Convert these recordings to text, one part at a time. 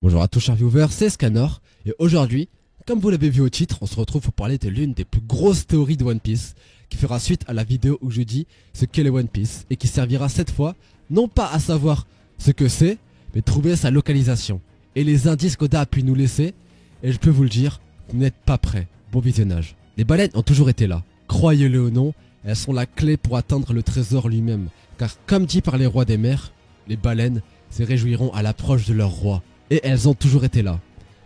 Bonjour à tous chers viewers, c'est Scanor et aujourd'hui, comme vous l'avez vu au titre, on se retrouve pour parler de l'une des plus grosses théories de One Piece qui fera suite à la vidéo où je dis ce qu'est le One Piece et qui servira cette fois non pas à savoir ce que c'est, mais trouver sa localisation et les indices qu'Oda a pu nous laisser. Et je peux vous le dire, vous n'êtes pas prêts. Bon visionnage. Les baleines ont toujours été là, croyez-le ou non, elles sont la clé pour atteindre le trésor lui-même, car comme dit par les rois des mers, les baleines se réjouiront à l'approche de leur roi. Et elles ont toujours été là.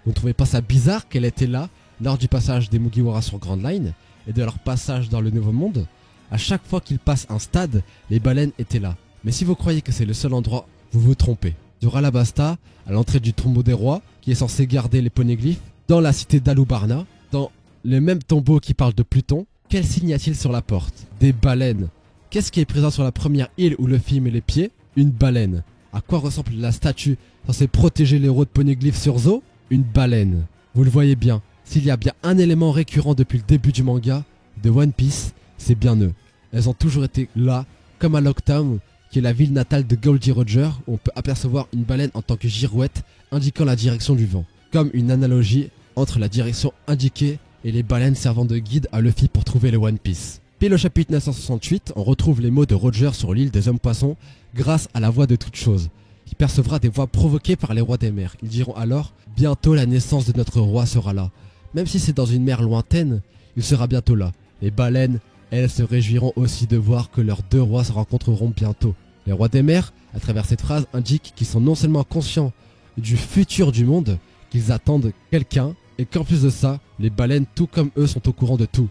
Vous ne trouvez pas ça bizarre qu'elles étaient là lors du passage des Mugiwara sur Grand Line et de leur passage dans le Nouveau Monde? À chaque fois qu'ils passent un stade, les baleines étaient là. Mais si vous croyez que c'est le seul endroit, vous vous trompez. Sur Alabasta, à l'entrée du tombeau des rois, qui est censé garder les poneglyphes, dans la cité d'Alubarna, dans le même tombeau qui parle de Pluton, quel signe y a-t-il sur la porte? Des baleines. Qu'est-ce qui est présent sur la première île où Luffy met les pieds? Une baleine. À quoi ressemble la statue censée protéger les héros de Poneglyph sur Zo? Une baleine. Vous le voyez bien, s'il y a bien un élément récurrent depuis le début du manga de One Piece, c'est bien eux. Elles ont toujours été là, comme à Locktown, qui est la ville natale de Goldie Roger, où on peut apercevoir une baleine en tant que girouette indiquant la direction du vent. Comme une analogie entre la direction indiquée et les baleines servant de guide à Luffy pour trouver le One Piece. Puis au chapitre 968, on retrouve les mots de Roger sur l'île des hommes-poissons grâce à la voix de toute chose, qui percevra des voix provoquées par les rois des mers. Ils diront alors « Bientôt la naissance de notre roi sera là. Même si c'est dans une mer lointaine, il sera bientôt là. Les baleines, elles se réjouiront aussi de voir que leurs deux rois se rencontreront bientôt. » Les rois des mers, à travers cette phrase, indiquent qu'ils sont non seulement conscients du futur du monde, qu'ils attendent quelqu'un, et qu'en plus de ça, les baleines, tout comme eux, sont au courant de tout.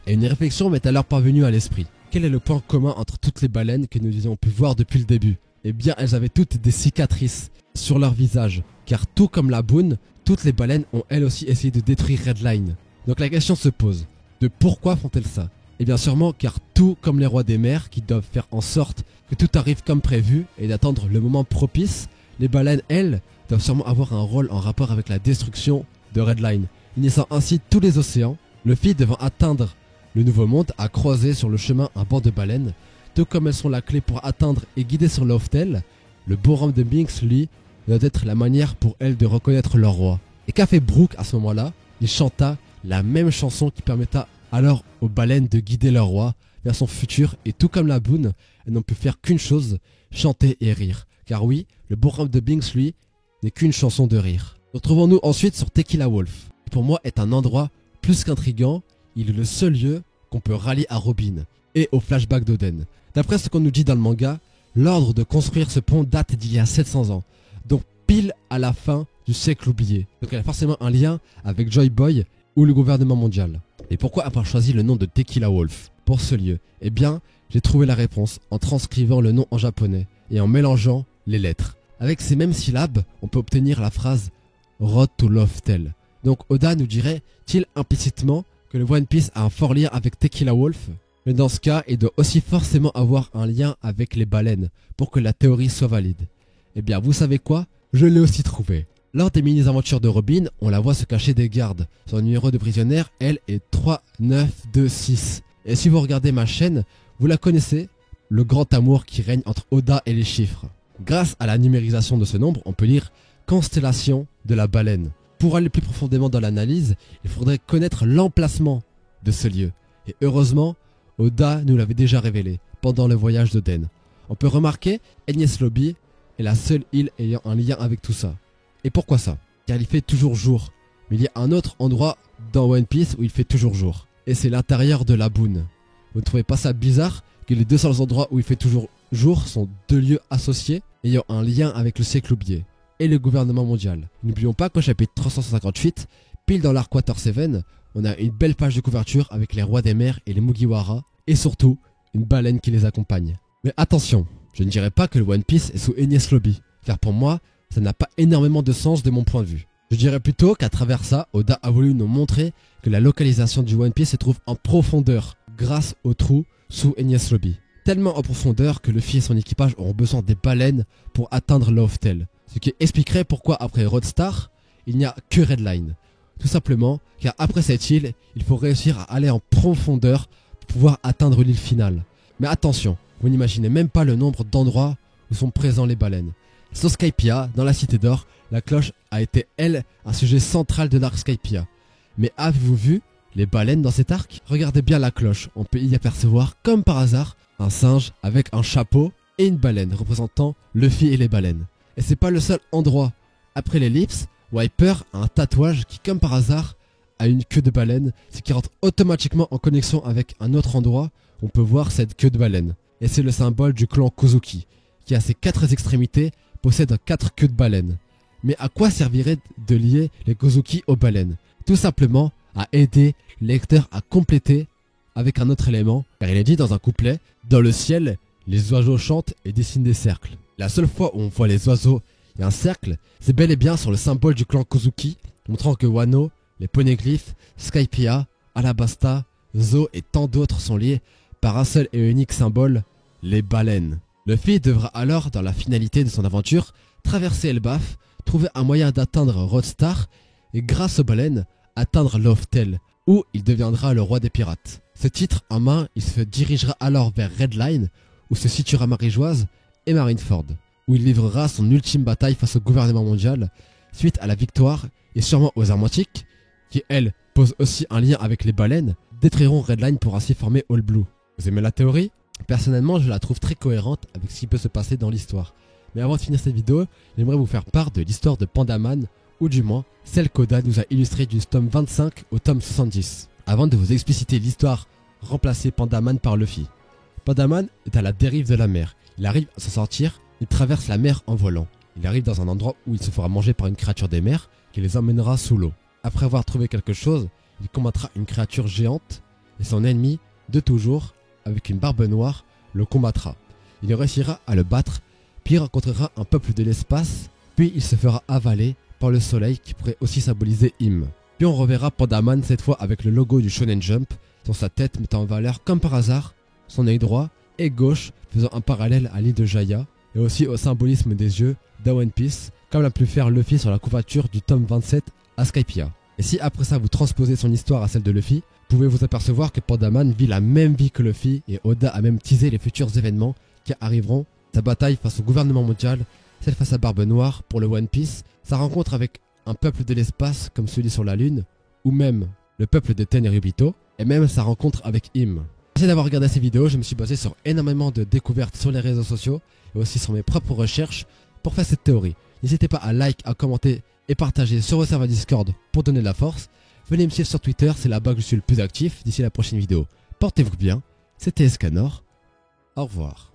Et une réflexion m'est alors parvenue à l'esprit. Quel est le point commun entre toutes les baleines que nous ayons pu voir depuis le début? Eh bien, elles avaient toutes des cicatrices sur leur visage. Car tout comme la Boone, toutes les baleines ont elles aussi essayé de détruire Redline. Donc la question se pose, de pourquoi font-elles ça? Eh bien sûrement car tout comme les rois des mers qui doivent faire en sorte que tout arrive comme prévu et d'attendre le moment propice, les baleines, elles, doivent sûrement avoir un rôle en rapport avec la destruction de Redline, unissant ainsi tous les océans. Luffy devant atteindre le Nouveau Monde a croisé sur le chemin un banc de baleines, tout comme elles sont la clé pour atteindre et guider sur Loftel. Le Boram de Binks, lui, doit être la manière pour elles de reconnaître leur roi. Et qu'a fait Brook à ce moment-là? Il chanta la même chanson qui permetta alors aux baleines de guider leur roi vers son futur, et tout comme la Boone, elles n'ont pu faire qu'une chose, chanter et rire. Car oui, le Boram de Binks, lui, n'est qu'une chanson de rire. Retrouvons-nous ensuite sur Tequila Wolf, qui pour moi est un endroit plus qu'intriguant. Il est le seul lieu qu'on peut rallier à Robin et au flashback d'Oden. D'après ce qu'on nous dit dans le manga, l'ordre de construire ce pont date d'il y a 700 ans, donc pile à la fin du siècle oublié. Donc elle a forcément un lien avec Joy Boy ou le gouvernement mondial. Et pourquoi avoir choisi le nom de Tequila Wolf pour ce lieu? Eh bien, j'ai trouvé la réponse en transcrivant le nom en japonais et en mélangeant les lettres. Avec ces mêmes syllabes, on peut obtenir la phrase Road to Loftel. Donc Oda nous dirait-il implicitement que le One Piece a un fort lien avec Tequila Wolf? Mais dans ce cas, il doit aussi forcément avoir un lien avec les baleines pour que la théorie soit valide. Eh bien, vous savez quoi? Je l'ai aussi trouvé. Lors des mini-aventures de Robin, on la voit se cacher des gardes. Son numéro de prisonnière, elle, est 3926. Et si vous regardez ma chaîne, vous la connaissez, le grand amour qui règne entre Oda et les chiffres. Grâce à la numérisation de ce nombre, on peut lire Constellation de la baleine. Pour aller plus profondément dans l'analyse, il faudrait connaître l'emplacement de ce lieu. Et heureusement, Oda nous l'avait déjà révélé pendant le voyage d'Oden. On peut remarquer, Enies Lobby est la seule île ayant un lien avec tout ça. Et pourquoi ça? Car il fait toujours jour. Mais il y a un autre endroit dans One Piece où il fait toujours jour. Et c'est l'intérieur de la Boone. Vous ne trouvez pas ça bizarre que les deux seuls endroits où il fait toujours jour sont deux lieux associés ayant un lien avec le siècle oublié et le gouvernement mondial? N'oublions pas qu'au chapitre 358, pile dans l'arc Water 7, on a une belle page de couverture avec les rois des mers et les Mugiwara, et surtout, une baleine qui les accompagne. Mais attention, je ne dirais pas que le One Piece est sous Enies Lobby, car pour moi, ça n'a pas énormément de sens de mon point de vue. Je dirais plutôt qu'à travers ça, Oda a voulu nous montrer que la localisation du One Piece se trouve en profondeur, grâce au trou sous Enies Lobby. Tellement en profondeur que Luffy et son équipage auront besoin des baleines pour atteindre Loftel. Ce qui expliquerait pourquoi après Roadstar, il n'y a que Redline. Tout simplement car après cette île, il faut réussir à aller en profondeur pour pouvoir atteindre l'île finale. Mais attention, vous n'imaginez même pas le nombre d'endroits où sont présents les baleines. Sur Skypiea, dans la Cité d'Or, la cloche a été, elle, un sujet central de l'arc Skypiea. Mais avez-vous vu les baleines dans cet arc? Regardez bien la cloche, on peut y apercevoir, comme par hasard, un singe avec un chapeau et une baleine représentant Luffy et les baleines. Et c'est pas le seul endroit. Après l'ellipse, Wiper a un tatouage qui, comme par hasard, a une queue de baleine, ce qui rentre automatiquement en connexion avec un autre endroit où on peut voir cette queue de baleine. Et c'est le symbole du clan Kozuki, qui à ses 4 extrémités possède 4 queues de baleine. Mais à quoi servirait de lier les Kozuki aux baleines? Tout simplement à aider le lecteur à compléter avec un autre élément, car il est dit dans un couplet, dans le ciel, les oiseaux chantent et dessinent des cercles. La seule fois où on voit les oiseaux et un cercle, c'est bel et bien sur le symbole du clan Kozuki, montrant que Wano, les poneglyphes, Skypiea, Alabasta, Zo et tant d'autres sont liés par un seul et unique symbole, les baleines. Luffy devra alors, dans la finalité de son aventure, traverser Elbaf, trouver un moyen d'atteindre Roadstar et grâce aux baleines, atteindre Loftel, où il deviendra le roi des pirates. Ce titre en main, il se dirigera alors vers Red Line, où se situera Marie-Joise et Marineford, où il livrera son ultime bataille face au gouvernement mondial, suite à la victoire et sûrement aux armes antiques, qui elles posent aussi un lien avec les baleines, détruiront Red Line pour ainsi former All Blue. Vous aimez la théorie? Personnellement, je la trouve très cohérente avec ce qui peut se passer dans l'histoire. Mais avant de finir cette vidéo, j'aimerais vous faire part de l'histoire de Pandaman, ou du moins celle qu'Oda nous a illustrée du tome 25 au tome 70. Avant de vous expliciter l'histoire, remplacer Pandaman par Luffy. Pandaman est à la dérive de la mer. Il arrive à s'en sortir, il traverse la mer en volant. Il arrive dans un endroit où il se fera manger par une créature des mers qui les emmènera sous l'eau. Après avoir trouvé quelque chose, il combattra une créature géante et son ennemi, de toujours, avec une barbe noire, le combattra. Il réussira à le battre, puis il rencontrera un peuple de l'espace, puis il se fera avaler par le soleil qui pourrait aussi symboliser Im. Puis on reverra Pandaman cette fois avec le logo du Shonen Jump sur sa tête mettant en valeur comme par hasard son œil droit et gauche faisant un parallèle à l'île de Jaya et aussi au symbolisme des yeux d'A One Piece comme l'a pu faire Luffy sur la couverture du tome 27 à Skypiea. Et si après ça vous transposez son histoire à celle de Luffy, vous pouvez vous apercevoir que Pandaman vit la même vie que Luffy et Oda a même teasé les futurs événements qui arriveront, sa bataille face au gouvernement mondial, celle face à Barbe Noire pour le One Piece, sa rencontre avec un peuple de l'espace comme celui sur la lune, ou même le peuple de Tenryubito, et même sa rencontre avec Im. Merci d'avoir regardé ces vidéos, je me suis basé sur énormément de découvertes sur les réseaux sociaux et aussi sur mes propres recherches pour faire cette théorie. N'hésitez pas à like, à commenter et partager sur vos serveurs Discord pour donner de la force. Venez me suivre sur Twitter, c'est là-bas que je suis le plus actif. D'ici la prochaine vidéo, portez-vous bien, c'était Escanor, au revoir.